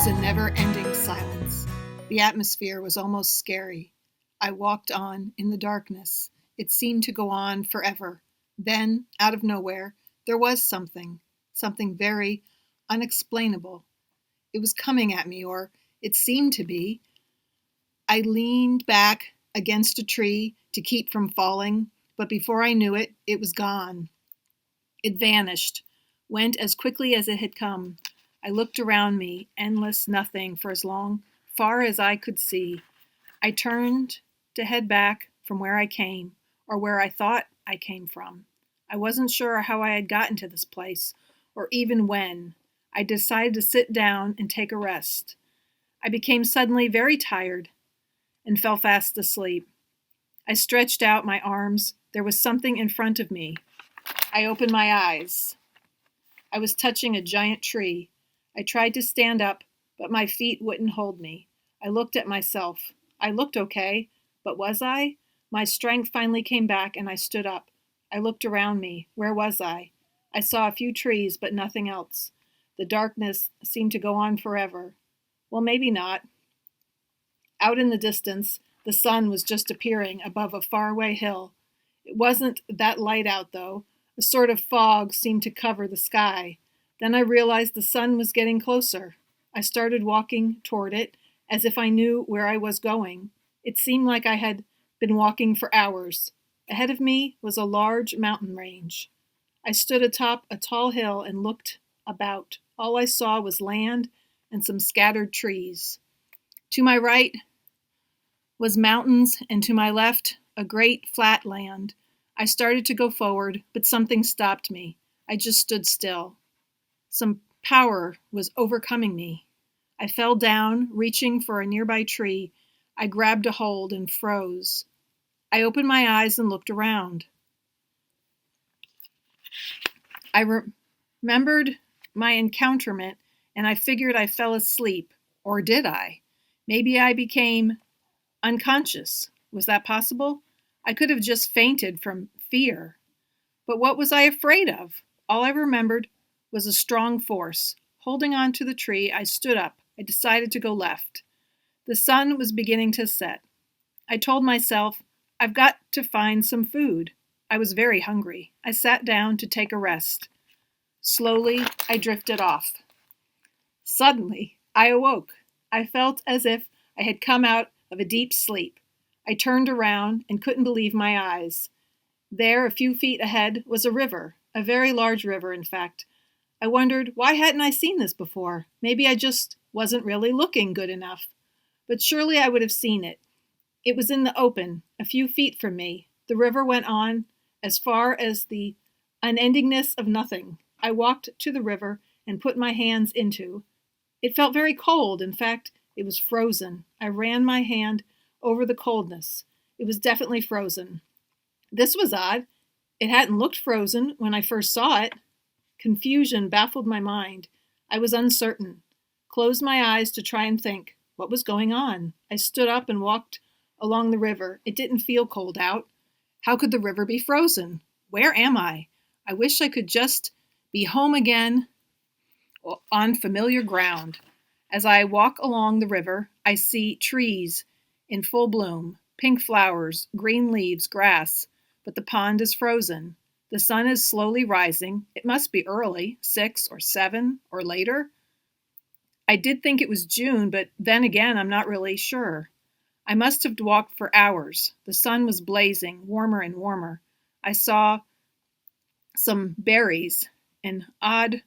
was a never-ending silence. The atmosphere was almost scary. I walked on in the darkness. It seemed to go on forever. Then, out of nowhere, there was something very unexplainable. It was coming at me, or it seemed to be. I leaned back against a tree to keep from falling, but before I knew it, it was gone. It vanished, went as quickly as it had come. I looked around me, endless nothing for as far as I could see. I turned to head back from where I came, or where I thought I came from. I wasn't sure how I had gotten to this place, or even when. I decided to sit down and take a rest. I became suddenly very tired and fell fast asleep. I stretched out my arms. There was something in front of me. I opened my eyes. I was touching a giant tree. I tried to stand up, but my feet wouldn't hold me. I looked at myself. I looked okay, but was I? My strength finally came back and I stood up. I looked around me. Where was I? I saw a few trees, but nothing else. The darkness seemed to go on forever. Well, maybe not. Out in the distance, the sun was just appearing above a faraway hill. It wasn't that light out, though. A sort of fog seemed to cover the sky. Then I realized the sun was getting closer. I started walking toward it, as if I knew where I was going. It seemed like I had been walking for hours. Ahead of me was a large mountain range. I stood atop a tall hill and looked about. All I saw was land and some scattered trees. To my right was mountains, and to my left, a great flat land. I started to go forward, but something stopped me. I just stood still. Some power was overcoming me. I fell down, reaching for a nearby tree. I grabbed a hold and froze. I opened my eyes and looked around. I remembered my encounterment, and I figured I fell asleep. Or did I? Maybe I became unconscious. Was that possible? I could have just fainted from fear. But what was I afraid of? All I remembered was a strong force. Holding on to the tree, I stood up. I decided to go left. The sun was beginning to set. I told myself, I've got to find some food. I was very hungry. I sat down to take a rest. Slowly, I drifted off. Suddenly, I awoke. I felt as if I had come out of a deep sleep. I turned around and couldn't believe my eyes. There, a few feet ahead, was a river, a very large river, in fact. I wondered, why hadn't I seen this before? Maybe I just wasn't really looking good enough. But surely I would have seen it. It was in the open, a few feet from me. The river went on as far as the unendingness of nothing. I walked to the river and put my hands into. It felt very cold. In fact, it was frozen. I ran my hand over the coldness. It was definitely frozen. This was odd. It hadn't looked frozen when I first saw it. Confusion baffled my mind. I was uncertain. Closed my eyes to try and think. What was going on? I stood up and walked along the river. It didn't feel cold out. How could the river be frozen? Where am I? I wish I could just be home again on familiar ground. As I walk along the river, I see trees in full bloom, pink flowers, green leaves, grass, but the pond is frozen. The sun is slowly rising. It must be early, 6 or 7 or later. I did think it was June, but then again, I'm not really sure. I must have walked for hours. The sun was blazing, warmer and warmer. I saw some berries in odd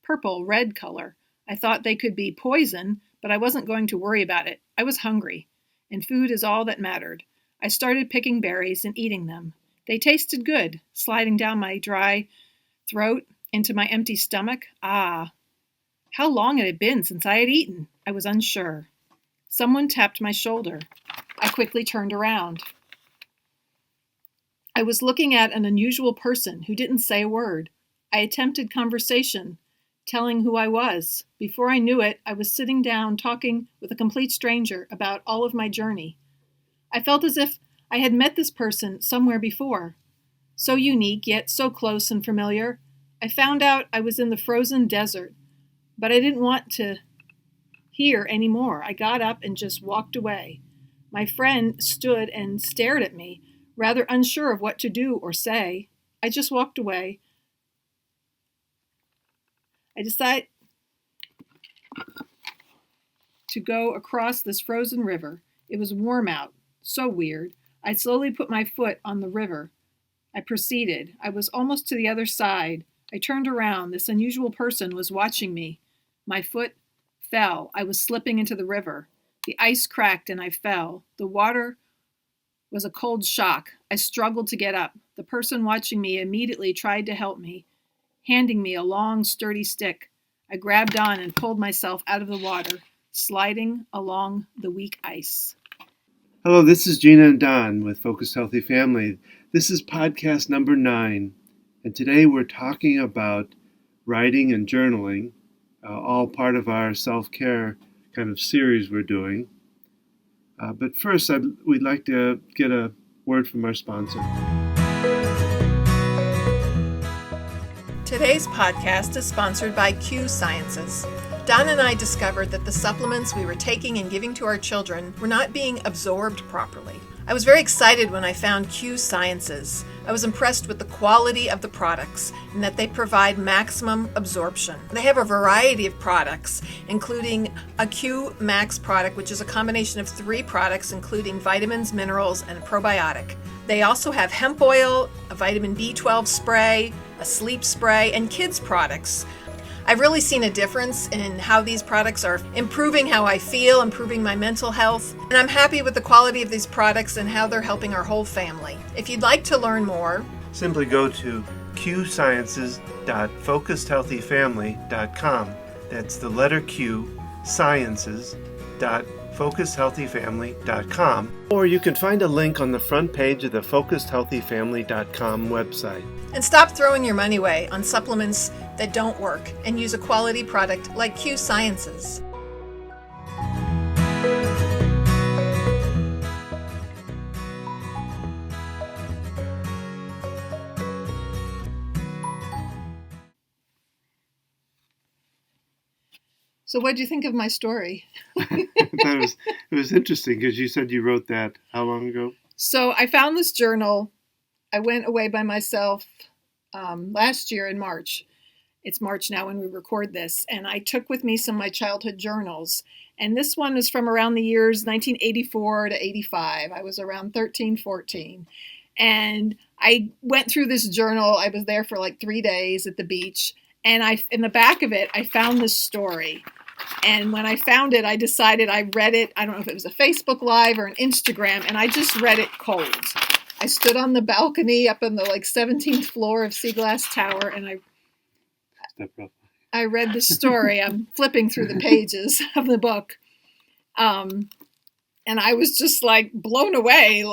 purple-red color. I thought they could be poison, but I wasn't going to worry about it. I was hungry, and food is all that mattered. I started picking berries and eating them. They tasted good, sliding down my dry throat into my empty stomach. Ah, how long it had been since I had eaten. I was unsure. Someone tapped my shoulder. I quickly turned around. I was looking at an unusual person who didn't say a word. I attempted conversation, telling who I was. Before I knew it, I was sitting down talking with a complete stranger about all of my journey. I felt as if I had met this person somewhere before. So unique, yet so close and familiar. I found out I was in the frozen desert, but I didn't want to here anymore. I got up and just walked away. My friend stood and stared at me, rather unsure of what to do or say. I just walked away. I decided to go across this frozen river. It was warm out, so weird. I slowly put my foot on the river. I proceeded. I was almost to the other side. I turned around. This unusual person was watching me. My foot fell. I was slipping into the river. The ice cracked and I fell. The water was a cold shock. I struggled to get up. The person watching me immediately tried to help me, handing me a long, sturdy stick. I grabbed on and pulled myself out of the water, sliding along the weak ice. Hello, this is Gina and Don with Focused Healthy Family. This is podcast number 9, and today we're talking about writing and journaling, all part of our self-care kind of series we're doing. But first, we'd like to get a word from our sponsor. Today's podcast is sponsored by Q Sciences. Don and I discovered that the supplements we were taking and giving to our children were not being absorbed properly. I was very excited when I found Q Sciences. I was impressed with the quality of the products and that they provide maximum absorption. They have a variety of products, including a Q Max product, which is a combination of 3 products, including vitamins, minerals, and a probiotic. They also have hemp oil, a vitamin B12 spray, a sleep spray, and kids products. I've really seen a difference in how these products are improving how I feel, improving my mental health, and I'm happy with the quality of these products and how they're helping our whole family. If you'd like to learn more, simply go to qsciences.focusedhealthyfamily.com. That's the letter Q, sciences.focusedhealthyfamily.com. Or you can find a link on the front page of the focusedhealthyfamily.com website. And stop throwing your money away on supplements that don't work and use a quality product like Q Sciences. So what did you think of my story? It was interesting because you said you wrote that how long ago? So I found this journal. I went away by myself last year in March. It's March now when we record this. And I took with me some of my childhood journals. And this one is from around the years 1984 to 85. I was around 13, 14. And I went through this journal. I was there for like 3 days at the beach. And in the back of it, I found this story. And when I found it, I decided I read it. I don't know if it was a Facebook Live or an Instagram. And I just read it cold. I stood on the balcony up on the 17th floor of Sea Glass Tower, and I read the story. I'm flipping through the pages of the book. And I was just blown away,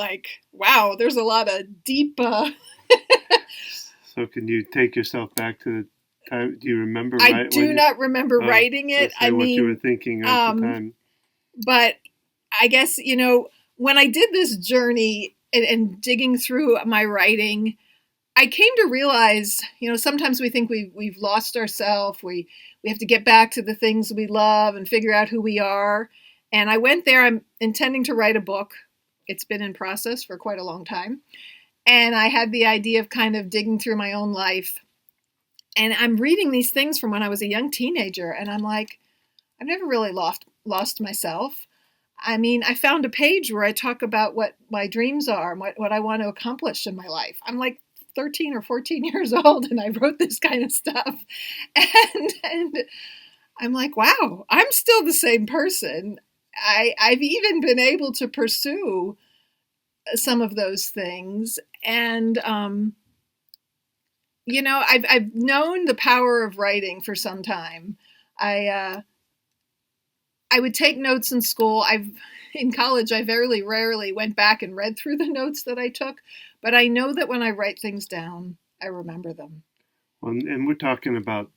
wow, there's a lot of deep... So can you take yourself back to the time? Do you remember? I do not remember writing it. I mean, what you were thinking at the time. But I guess, when I did this journey and digging through my writing, I came to realize, sometimes we think we've lost ourselves. We have to get back to the things we love and figure out who we are. And I went there. I'm intending to write a book. It's been in process for quite a long time. And I had the idea of kind of digging through my own life. And I'm reading these things from when I was a young teenager. And I'm like, I've never really lost myself. I mean, I found a page where I talk about what my dreams are and what I want to accomplish in my life. I'm 13 or 14 years old and I wrote this kind of stuff. And I'm like, wow, I'm still the same person. I've even been able to pursue some of those things. And, I've known the power of writing for some time. I would take notes in school. In college, I very rarely went back and read through the notes that I took, but I know that when I write things down, I remember them. Well, and we're talking about,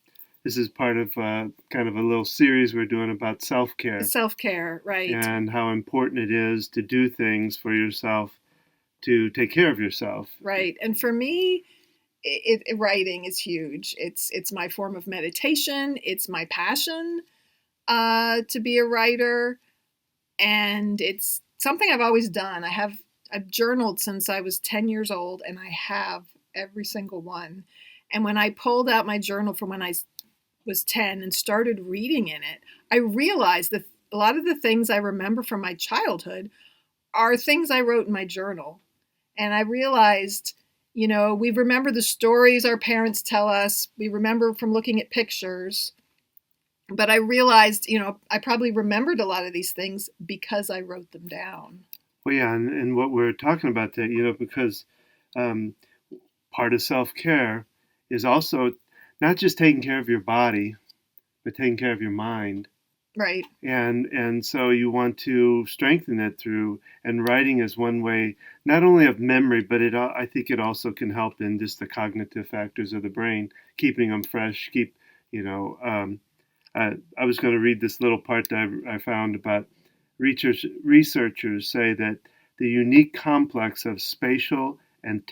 this is part of kind of a little series we're doing about self-care. Self-care, right. And how important it is to do things for yourself to take care of yourself. Right. And for me, writing is huge. It's my form of meditation. It's my passion. to be a writer, and it's something I've always done. I've journaled since I was 10 years old, and I have every single one. And when I pulled out my journal from when I was 10 and started reading in it, I realized that a lot of the things I remember from my childhood are things I wrote in my journal. And I realized, we remember the stories our parents tell us, we remember from looking at pictures. But I realized, I probably remembered a lot of these things because I wrote them down. Well, yeah, and what we're talking about today, because um, part of self-care is also not just taking care of your body, but taking care of your mind. Right. And so you want to strengthen it through, and writing is one way, not only of memory, but I think it also can help in just the cognitive factors of the brain, keeping them fresh. I was going to read this little part that I found about researchers say that the unique complex of spatial and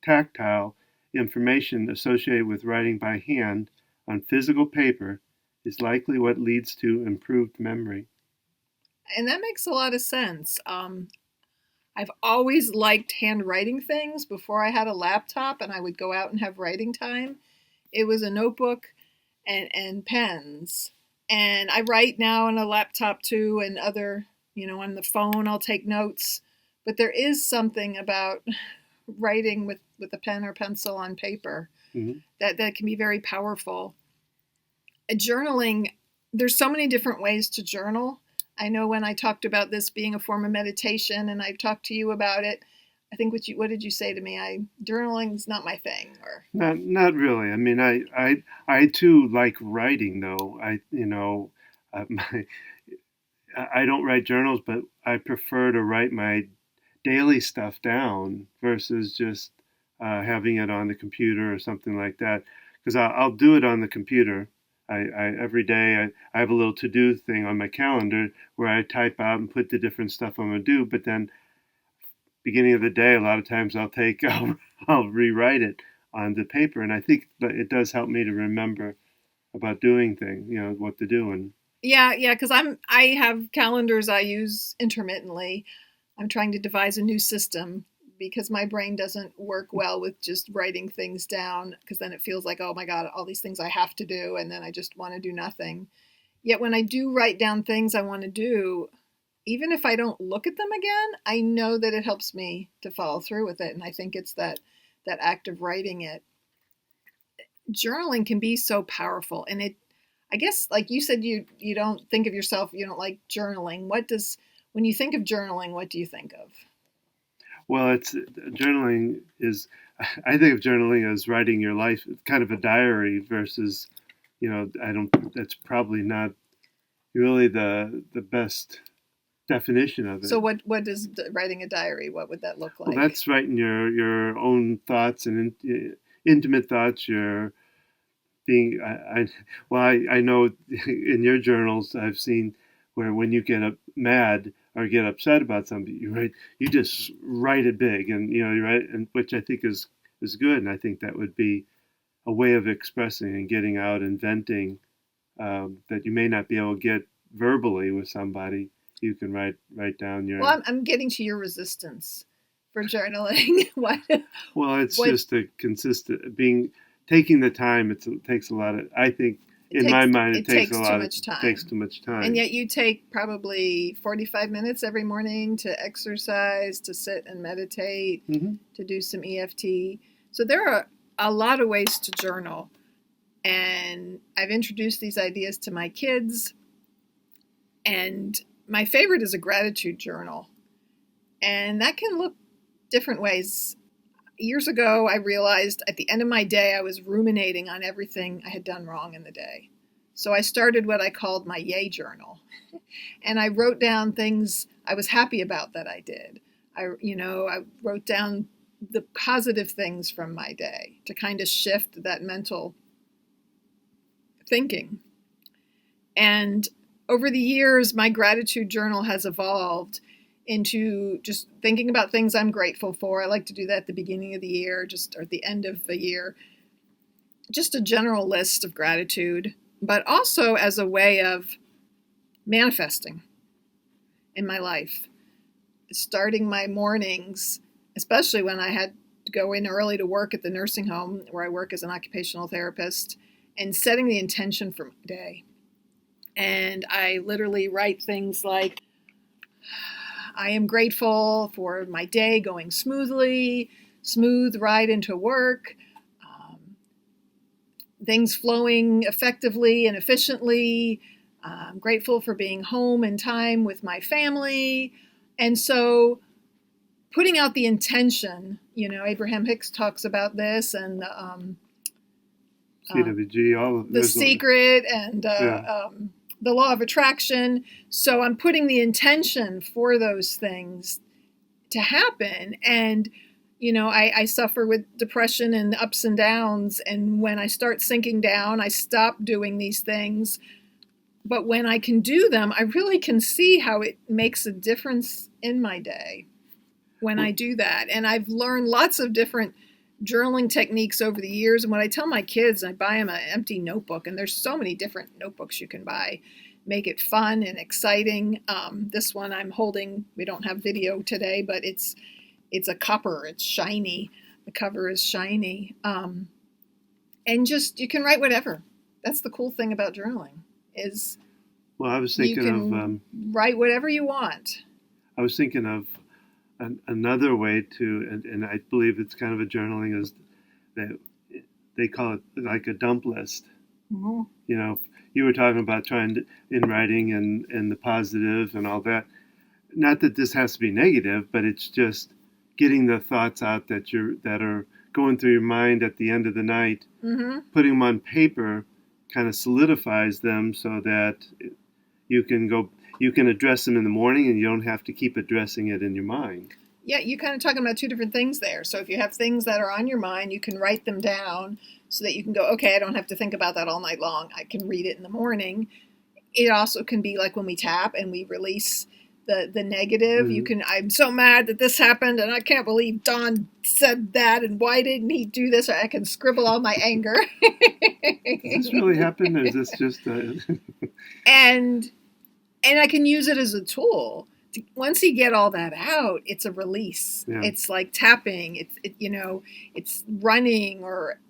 tactile information associated with writing by hand on physical paper is likely what leads to improved memory. And that makes a lot of sense. I've always liked handwriting things before I had a laptop and I would go out and have writing time. It was a notebook and pens. And I write now on a laptop too, and other, on the phone, I'll take notes. But there is something about writing with a pen or pencil on paper that can be very powerful. Journaling, there's so many different ways to journal. I know when I talked about this being a form of meditation, and I've talked to you about it, I think what did you say to me? Journaling's not my thing, or not really. I mean, I too like writing, though. I don't write journals, but I prefer to write my daily stuff down versus just having it on the computer or something like that. Because I'll do it on the computer. Every day I have a little to-do thing on my calendar where I type out and put the different stuff I'm going to do. But then beginning of the day, a lot of times I'll rewrite it on the paper. And I think that it does help me to remember about doing things, what to do. And yeah, because I have calendars I use intermittently. I'm trying to devise a new system because my brain doesn't work well with just writing things down, because then it feels like, oh my God, all these things I have to do, and then I just want to do nothing. Yet when I do write down things I want to do, even if I don't look at them again, I know that it helps me to follow through with it. And I think it's that act of writing it. Journaling can be so powerful. And I guess, like you said, you don't think of yourself, you don't like journaling. When you think of journaling, what do you think of? Well, journaling is, I think of journaling as writing your life, kind of a diary versus, that's probably not really the best definition of it. So what does writing a diary, what would that look like? Well, that's writing your own thoughts and intimate thoughts. Your being, I know in your journals I've seen where when you get mad or get upset about something, you just write it big, and you write, and which I think is good, and I think that would be a way of expressing and getting out and venting that you may not be able to get verbally with somebody. You can write down your. Well, I'm getting to your resistance for journaling. What? Well, it's just a consistent taking the time. It takes a lot of. I think my mind it takes a lot. Takes too much time. And yet you take probably 45 minutes every morning to exercise, to sit and meditate, to do some EFT. So there are a lot of ways to journal, and I've introduced these ideas to my kids, and my favorite is a gratitude journal, and that can look different ways. Years ago, I realized at the end of my day, I was ruminating on everything I had done wrong in the day. So I started what I called my yay journal, and I wrote down things I was happy about that I did. I wrote down the positive things from my day to kind of shift that mental thinking. And over the years, my gratitude journal has evolved into just thinking about things I'm grateful for. I like to do that at the beginning of the year, or at the end of the year. Just a general list of gratitude, but also as a way of manifesting in my life, starting my mornings, especially when I had to go in early to work at the nursing home where I work as an occupational therapist, and setting the intention for my day. And I literally write things like, I am grateful for my day going smoothly, smooth ride into work, things flowing effectively and efficiently. I'm grateful for being home in time with my family. And so putting out the intention, Abraham Hicks talks about this, and CWG, all of The Secret, and the Law of Attraction. So I'm putting the intention for those things to happen. And I suffer with depression and ups and downs. And when I start sinking down, I stop doing these things. But when I can do them, I really can see how it makes a difference in my day when I do that. And I've learned lots of different journaling techniques over the years. And when I tell my kids, I buy them an empty notebook, and there's so many different notebooks you can buy. Make it fun and exciting. This one I'm holding, we don't have video today, but it's a copper. It's shiny. The cover is shiny. And just, you can write whatever. That's the cool thing about journaling is I was thinking you can write whatever you want. I was thinking of another way to, and I believe it's kind of a journaling, is that they call it like a dump list. Mm-hmm. You were talking about trying to, in writing and the positive and all that. Not that this has to be negative, but it's just getting the thoughts out that are going through your mind at the end of the night. Mm-hmm. Putting them on paper kind of solidifies them so that you can address them in the morning, and you don't have to keep addressing it in your mind. Yeah, you're kind of talking about two different things there. So if you have things that are on your mind, you can write them down so that you can go, okay, I don't have to think about that all night long. I can read it in the morning. It also can be like when we tap and we release the negative. Mm-hmm. I'm so mad that this happened, and I can't believe Don said that, and why didn't he do this? Or I can scribble all my anger. Does this really happen, or is this just and I can use it as a tool. Once you get all that out, it's a release. Yeah. It's like tapping. It's running or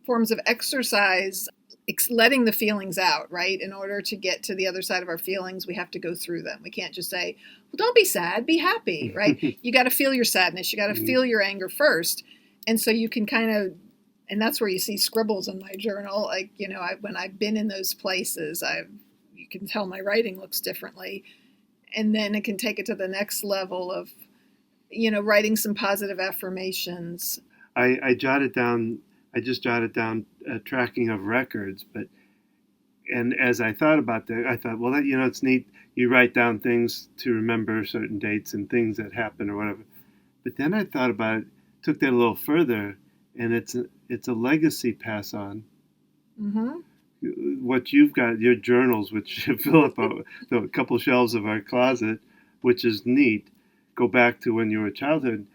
forms of exercise. It's letting the feelings out, right? In order to get to the other side of our feelings, we have to go through them. We can't just say, well, don't be sad, be happy, right? You got to feel your sadness. You got to feel your anger first. And so you can and that's where you see scribbles in my journal. Like, when I've been in those places, you can tell my writing looks differently. And then it can take it to the next level of, writing some positive affirmations. I just jotted down a tracking of records, and as I thought about that, I thought, well, it's neat. You write down things to remember certain dates and things that happen or whatever. But then I thought about it, took that a little further, and it's a legacy pass on. Mm-hmm. What you've got, your journals, which fill up a couple shelves of our closet, which is neat, go back to when you were a childhood.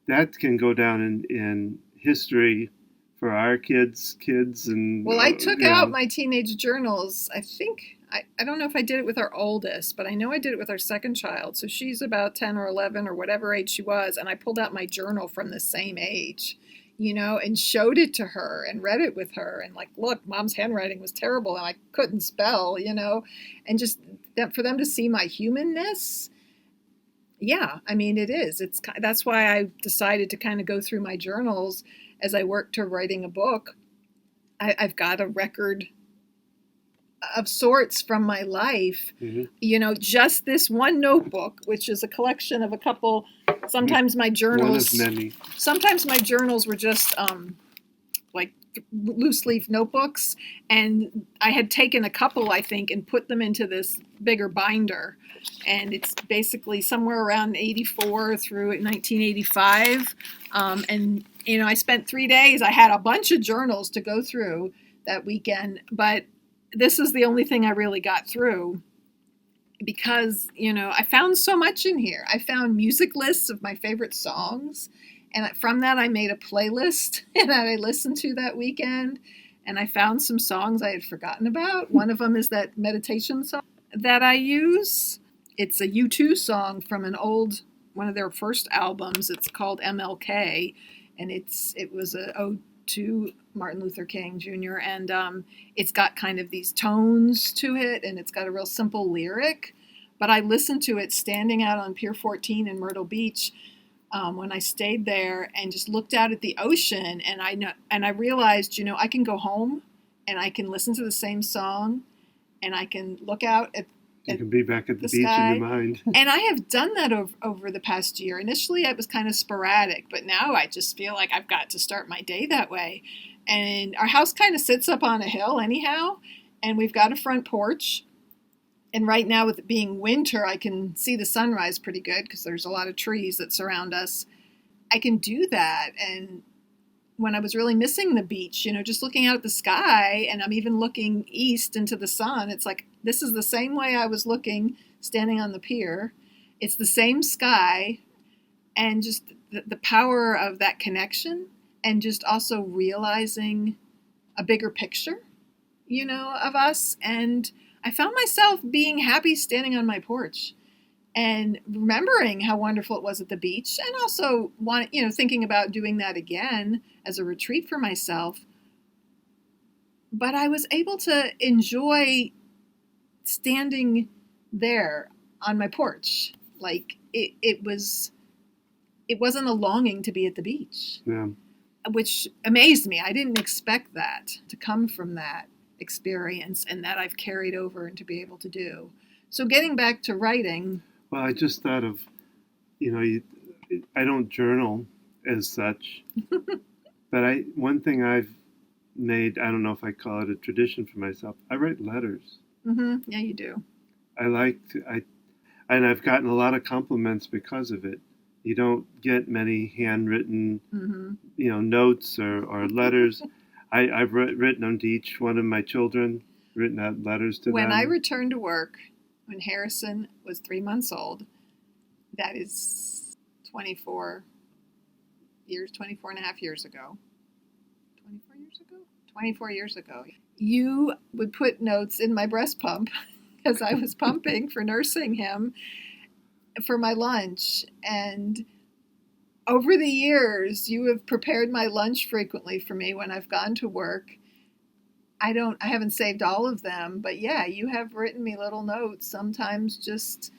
That can go down in history for our kids, and well, I took out my teenage journals. I think I don't know if I did it with our oldest, but I know I did it with our second child. So she's about 10 or 11 or whatever age she was, and I pulled out my journal from the same age, and showed it to her and read it with her, and like, look, Mom's handwriting was terrible and I couldn't spell, and just for them to see my humanness. Yeah, I mean, it is. That's why I decided to kind of go through my journals as I work to writing a book. I've got a record of sorts from my life. Mm-hmm. Just this one notebook, which is a collection of a couple. Sometimes my journals. One of many. Sometimes my journals were just like loose leaf notebooks, and I had taken a couple, I think, and put them into this bigger binder. And it's basically somewhere around 84 through 1985. And, I spent 3 days. I had a bunch of journals to go through that weekend, but this is the only thing I really got through because, I found so much in here. I found music lists of my favorite songs. And from that, I made a playlist that I listened to that weekend. And I found some songs I had forgotten about. One of them is that meditation song. that I use. It's a U2 song from one of their first albums. It's called MLK, and it was a ode to Martin Luther King Jr. And it's got kind of these tones to it, and it's got a real simple lyric. But I listened to it standing out on Pier 14 in Myrtle Beach when I stayed there, and just looked out at the ocean, and I realized, I can go home and I can listen to the same song, and I can look out at you can be back at the beach sky. in your mind. And I have done that over the past year. Initially, it was kind of sporadic, but now I just feel like I've got to start my day that way. And our house kind of sits up on a hill anyhow, and we've got a front porch. And right now, with it being winter, I can see the sunrise pretty good because there's a lot of trees that surround us. I can do that. And when I was really missing the beach, just looking out at the sky, and I'm even looking east into the sun, it's like, this is the same way I was looking standing on the pier. It's the same sky, and just the power of that connection, and just also realizing a bigger picture, of us. And I found myself being happy standing on my porch and remembering how wonderful it was at the beach, and also thinking about doing that again as a retreat for myself. But I was able to enjoy standing there on my porch. Like it wasn't a longing to be at the beach. Yeah. Which amazed me. I didn't expect that to come from that experience, and that I've carried over and to be able to do. So getting back to writing. Well, I just thought of, I don't journal as such, but one thing I've made, I don't know if I call it a tradition for myself, I write letters. Mm-hmm. Yeah, you do. And I've gotten a lot of compliments because of it. You don't get many handwritten, notes or letters. I've written them to each one of my children, written out letters to them. When I returned to work, when Harrison was 3 months old, that is 24 and a half years ago. 24 years ago. You would put notes in my breast pump because I was pumping for nursing him for my lunch. And over the years, you have prepared my lunch frequently for me when I've gone to work. I haven't saved all of them, but yeah, you have written me little notes, sometimes just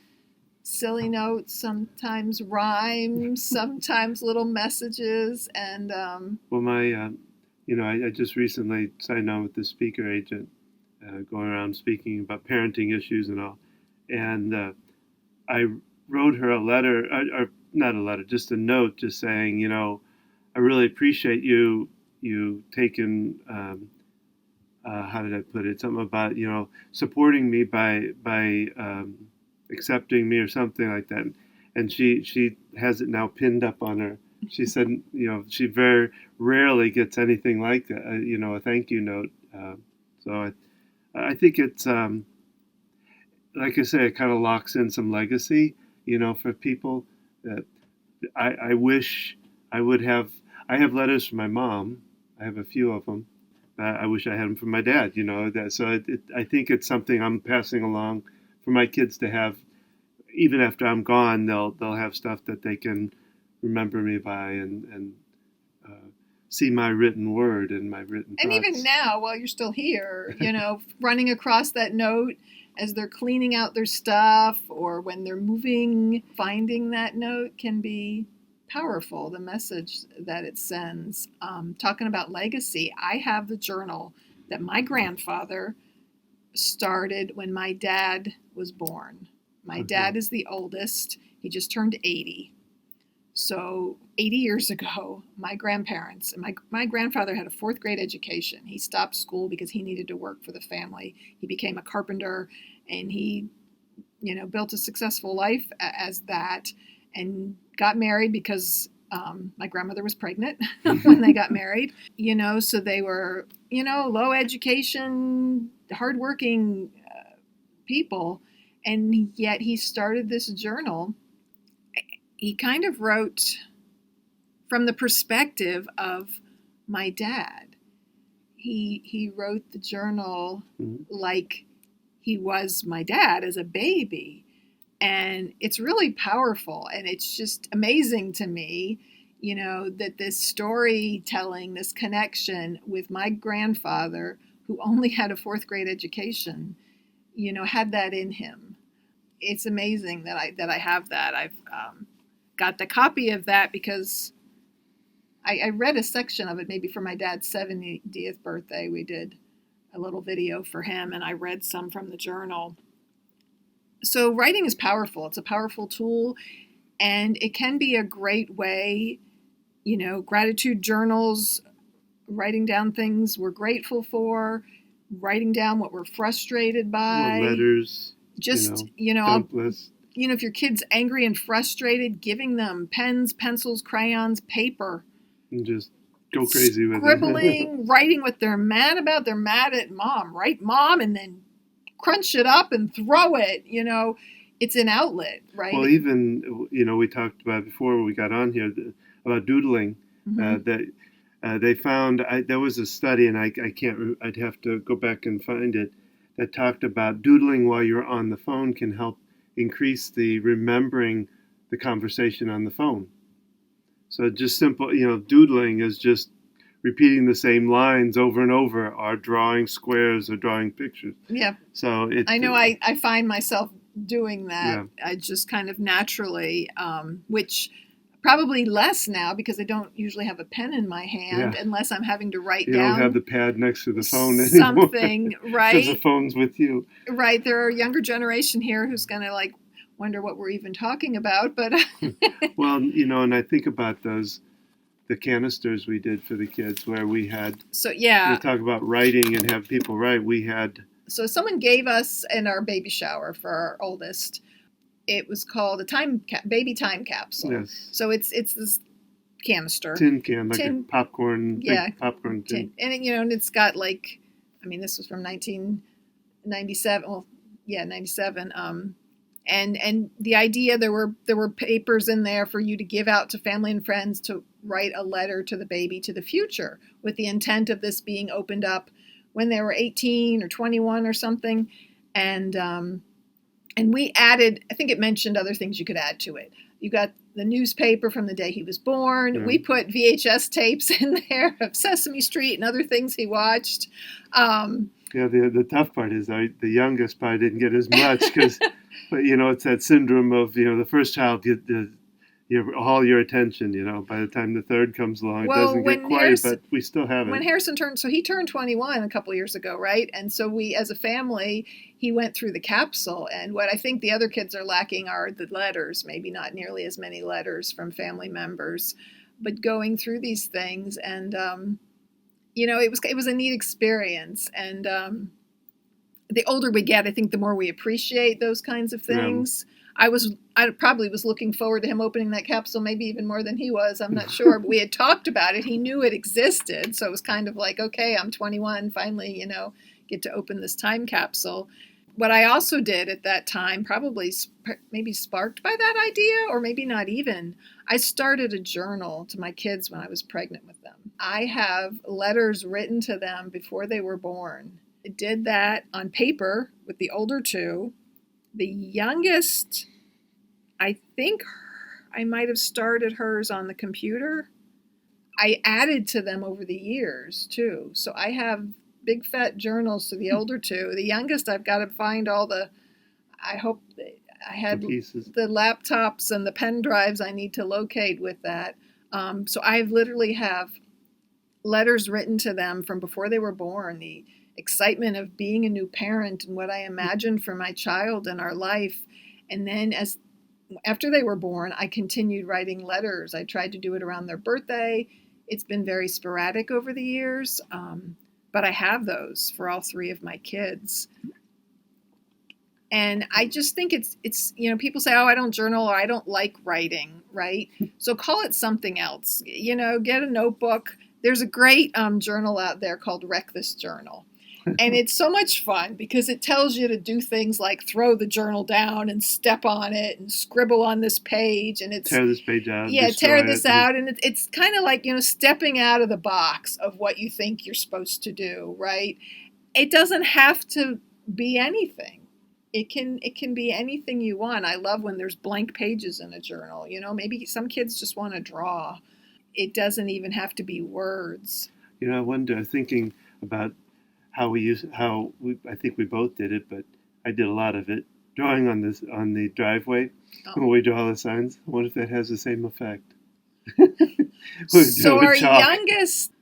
silly notes, sometimes rhymes, sometimes little messages. And well, I just recently signed on with the speaker agent, going around speaking about parenting issues and all. And I wrote her a letter, or not a letter, just a note, just saying, I really appreciate you taking, how did I put it? Something about, supporting me by accepting me or something like that. And she has it now pinned up on her. She said, she very rarely gets anything like that, a thank you note. So I think it's, like I say, it kind of locks in some legacy, for people. That I wish I would have. I have letters from my mom. I have a few of them. I wish I had them from my dad, So I think it's something I'm passing along for my kids to have. Even after I'm gone, they'll have stuff that they can remember me by and see my written word and my written thoughts. And even now, while you're still here, running across that note as they're cleaning out their stuff or when they're moving, finding that note can be powerful, the message that it sends. Talking about legacy, I have the journal that my grandfather started when my dad was born. My dad is the oldest. He just turned 80. So 80 years ago, my grandparents, and my grandfather had a 4th grade education. He stopped school because he needed to work for the family. He became a carpenter, and he, built a successful life as that, and got married because my grandmother was pregnant when they got married. So they were, low education, hardworking people, and yet he started this journal. He kind of wrote from the perspective of my dad. He wrote the journal like he was my dad as a baby. And it's really powerful, and it's just amazing to me, that this storytelling, this connection with my grandfather, who only had a fourth grade education, had that in him. It's amazing that I have that. I've got the copy of that because I read a section of it maybe for my dad's 70th birthday. We did a little video for him, and I read some from the journal. So writing is powerful. It's a powerful tool, and it can be a great way, gratitude journals, writing down things we're grateful for, writing down what we're frustrated by. Or letters. Just, dump list. If your kid's angry and frustrated, giving them pens, pencils, crayons, paper. And just go crazy with it. Scribbling, writing what they're mad about. They're mad at mom. Write mom and then crunch it up and throw it. It's an outlet, right? Well, even, we talked about before we got on here about doodling. Mm-hmm. That they found, there was a study, and I can't, I'd have to go back and find it, that talked about doodling while you're on the phone can help increase the remembering the conversation on the phone. So just simple, doodling is just repeating the same lines over and over, or drawing squares or drawing pictures. Yeah. So I know I find myself doing that. Yeah. I just kind of naturally, which probably less now because I don't usually have a pen in my hand unless I'm having to write down. You don't have the pad next to the phone anymore. Something, right? Because the phone's with you. Right. There are a younger generation here who's going to wonder what we're even talking about. But well, and I think about the canisters we did for the kids where we had, we talk about writing and have people write. We had. So someone gave us in our baby shower for our oldest, it was called a baby time capsule. Yes. So it's this canister. Tin can, like a popcorn, big popcorn tin. And and it's got this was from 1997. Well, 97. And the idea, there were papers in there for you to give out to family and friends to write a letter to the baby to the future, with the intent of this being opened up when they were 18 or 21 or something. And we added, I think it mentioned other things you could add to it. You got the newspaper from the day he was born. Yeah. We put VHS tapes in there of Sesame Street and other things he watched. The tough part is the youngest probably didn't get as much because, but it's that syndrome of the first child get all your attention. By the time the third comes along, it doesn't get quite, but we still have it. When Harrison he turned 21 a couple of years ago, right? And so we, as a family, he went through the capsule. And what I think the other kids are lacking are the letters. Maybe not nearly as many letters from family members, but going through these things and. It was a neat experience, and the older we get, I think the more we appreciate those kinds of things. Yeah. I probably was looking forward to him opening that capsule, maybe even more than he was. I'm not sure, but we had talked about it. He knew it existed, so it was kind of like, okay, I'm 21, finally, get to open this time capsule. What I also did at that time, probably maybe sparked by that idea, or maybe not even, I started a journal to my kids when I was pregnant with them. I have letters written to them before they were born. I did that on paper with the older two. The youngest, I think I might have started hers on the computer. I added to them over the years, too. So I have big fat journals to the older two. The youngest, I've got to find I hope I had the laptops and the pen drives I need to locate with that. So I literally have letters written to them from before they were born, the excitement of being a new parent and what I imagined for my child and our life. And then after they were born, I continued writing letters. I tried to do it around their birthday. It's been very sporadic over the years. But I have those for all three of my kids. And I just think it's people say, oh, I don't journal or I don't like writing, right? So call it something else. Get a notebook. There's a great journal out there called Wreck This Journal. And it's so much fun because it tells you to do things like throw the journal down and step on it and scribble on this page. And it's tear this page out. Yeah, tear this out. And it's kind of like, stepping out of the box of what you think you're supposed to do, right? It doesn't have to be anything. It can be anything you want. I love when there's blank pages in a journal. Maybe some kids just want to draw. It doesn't even have to be words. I wonder, thinking about I think we both did it, but I did a lot of it, drawing on the driveway when we draw the signs. I wonder if that has the same effect. So our youngest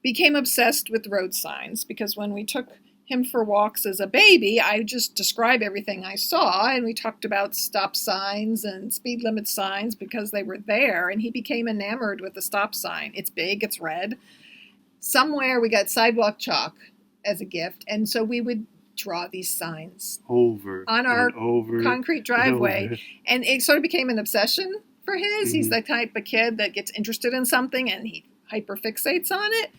became obsessed with road signs because when we took him for walks as a baby, I just described everything I saw, and we talked about stop signs and speed limit signs because they were there, and he became enamored with the stop sign. It's big, it's red. Somewhere we got sidewalk chalk as a gift, and so we would draw these signs over on our concrete driveway, and it sort of became an obsession for his. Mm-hmm. He's the type of kid that gets interested in something and he hyperfixates on it.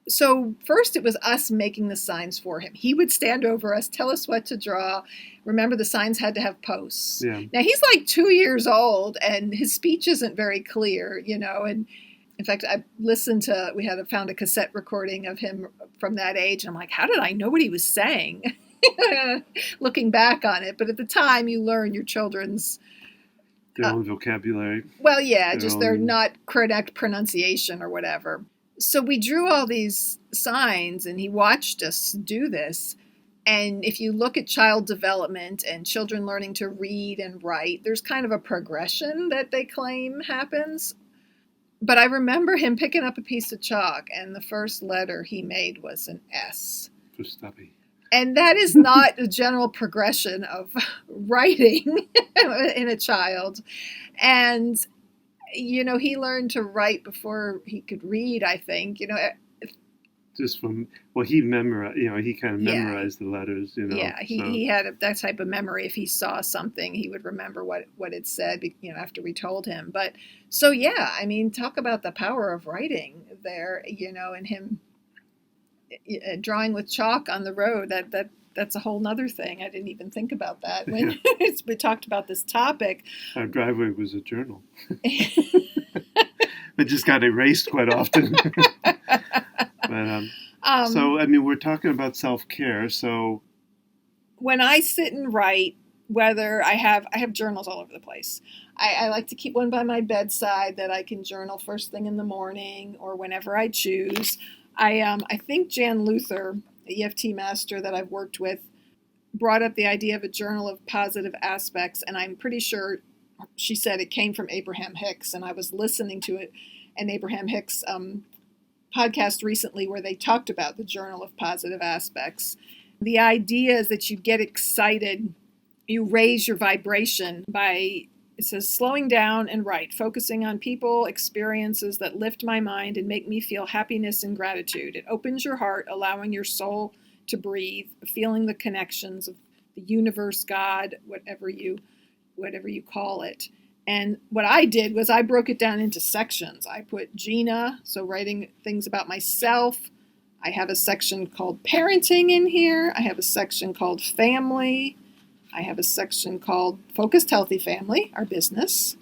So first it was us making the signs for him. He would stand over us, tell us what to draw. Remember, the signs had to have posts. Yeah. Now he's like 2 years old and his speech isn't very clear, and in fact, I found a cassette recording of him from that age. And I'm like, how did I know what he was saying? Looking back on it. But at the time you learn your children's their own vocabulary. Well, yeah, they're not correct pronunciation or whatever. So we drew all these signs and he watched us do this. And if you look at child development and children learning to read and write, there's kind of a progression that they claim happens. But I remember him picking up a piece of chalk and the first letter he made was an S. For stubby. And that is not a general progression of writing in a child. And he learned to write before he could read, I think. Just from he memorized. He kind of memorized the letters. Yeah, he had that type of memory. If he saw something, he would remember what it said. After we told him. But so yeah, I mean, talk about the power of writing there. And him drawing with chalk on the road. That's a whole nother thing. I didn't even think about that when we talked about this topic. Our driveway was a journal. It just got erased quite often. But, so, I mean, we're talking about self-care. So when I sit and write, whether I have journals all over the place. I like to keep one by my bedside that I can journal first thing in the morning or whenever I choose. I think Jan Luther, the EFT master that I've worked with, brought up the idea of a journal of positive aspects, and I'm pretty sure she said it came from Abraham Hicks, and I was listening to an Abraham Hicks podcast recently where they talked about the journal of positive aspects. The idea is that you get excited, you raise your vibration by, it says, slowing down and write, focusing on people, experiences that lift my mind and make me feel happiness and gratitude. It opens your heart, allowing your soul to breathe, feeling the connections of the universe, God, whatever you call it. And what I did was I broke it down into sections. I put Gina, so writing things about myself. I have a section called parenting in here. I have a section called family. I have a section called Focused Healthy Family, our business.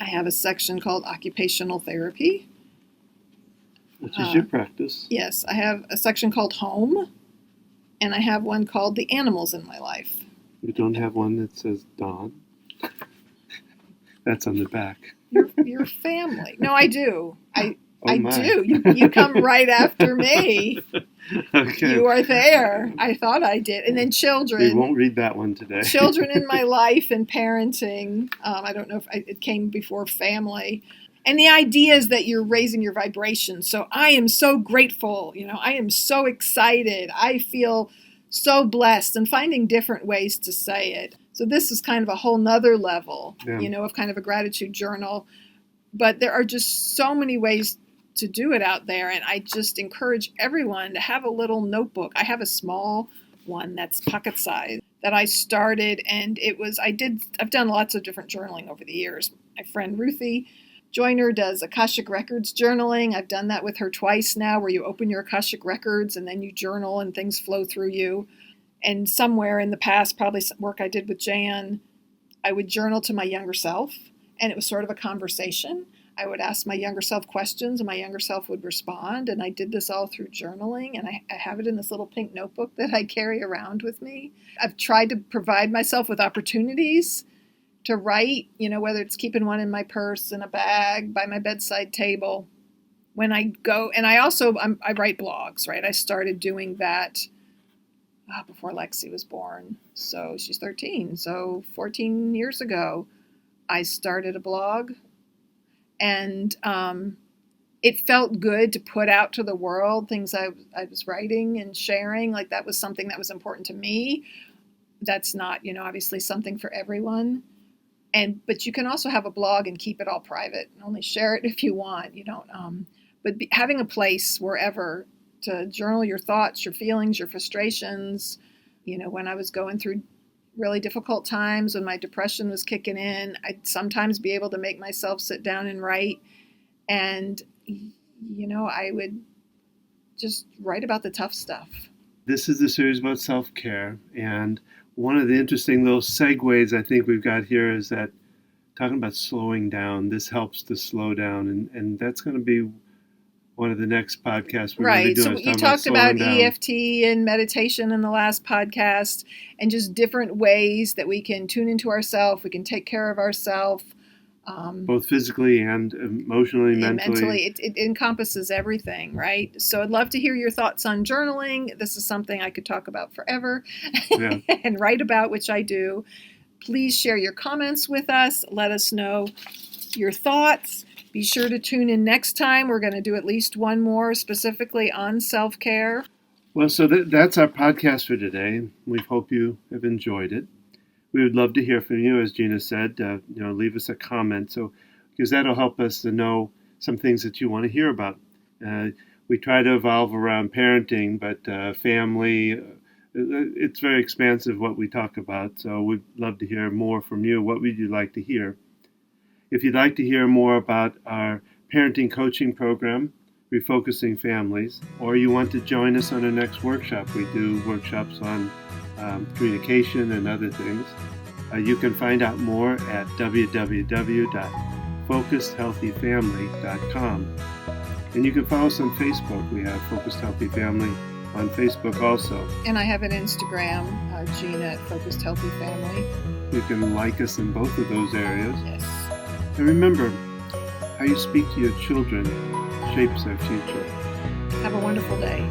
I have a section called Occupational Therapy. Which is your practice. Yes. I have a section called Home. And I have one called The Animals in My Life. You don't have one that says Dawn? That's on the back. Your family. No, I do. I do. You come right after me. Okay. You are there. I thought I did. And then children. We won't read that one today. Children in my life and parenting. I don't know if it came before family. And the idea is that you're raising your vibration. So I am so grateful. I am so excited. I feel so blessed, and finding different ways to say it. So this is kind of a whole nother level, of kind of a gratitude journal. But there are just so many ways to do it out there. And I just encourage everyone to have a little notebook. I have a small one that's pocket size that I started, and I've done lots of different journaling over the years. My friend Ruthie Joyner does Akashic Records journaling. I've done that with her twice now, where you open your Akashic Records and then you journal and things flow through you. And somewhere in the past, probably some work I did with Jan, I would journal to my younger self, and it was sort of a conversation. I would ask my younger self questions and my younger self would respond. And I did this all through journaling. And I have it in this little pink notebook that I carry around with me. I've tried to provide myself with opportunities to write, whether it's keeping one in my purse, in a bag, by my bedside table. When I go, and I write blogs, right? I started doing that before Lexi was born. So she's 13. So 14 years ago, I started a blog. And it felt good to put out to the world things I was writing and sharing. Like that was something that was important to me. That's not, obviously something for everyone. But you can also have a blog and keep it all private and only share it if you want. You don't. But having a place wherever to journal your thoughts, your feelings, your frustrations. When I was going through really difficult times, when my depression was kicking in, I'd sometimes be able to make myself sit down and write. And, I would just write about the tough stuff. This is the series about self-care. And one of the interesting little segues I think we've got here is that talking about slowing down, this helps to slow down. And that's going to be one of the next podcasts we're going to be doing. Right. So you talked about EFT and meditation in the last podcast and just different ways that we can tune into ourselves. We can take care of ourselves. Both physically and emotionally, mentally. It encompasses everything, right? So I'd love to hear your thoughts on journaling. This is something I could talk about forever and write about, which I do. Please share your comments with us. Let us know your thoughts. Be sure to tune in next time. We're going to do at least one more specifically on self-care. Well, so that's our podcast for today. We hope you have enjoyed it. We would love to hear from you, as Gina said. Leave us a comment, because that'll help us to know some things that you want to hear about. We try to evolve around parenting, but family, it's very expansive what we talk about. So we'd love to hear more from you. What would you like to hear? If you'd like to hear more about our parenting coaching program, Refocusing Families, or you want to join us on our next workshop, we do workshops on communication and other things. You can find out more at www.focusedhealthyfamily.com. And you can follow us on Facebook. We have Focused Healthy Family on Facebook also. And I have an Instagram, Gina at Focused Healthy Family. You can like us in both of those areas. Yes. And remember, how you speak to your children shapes their future. Have a wonderful day.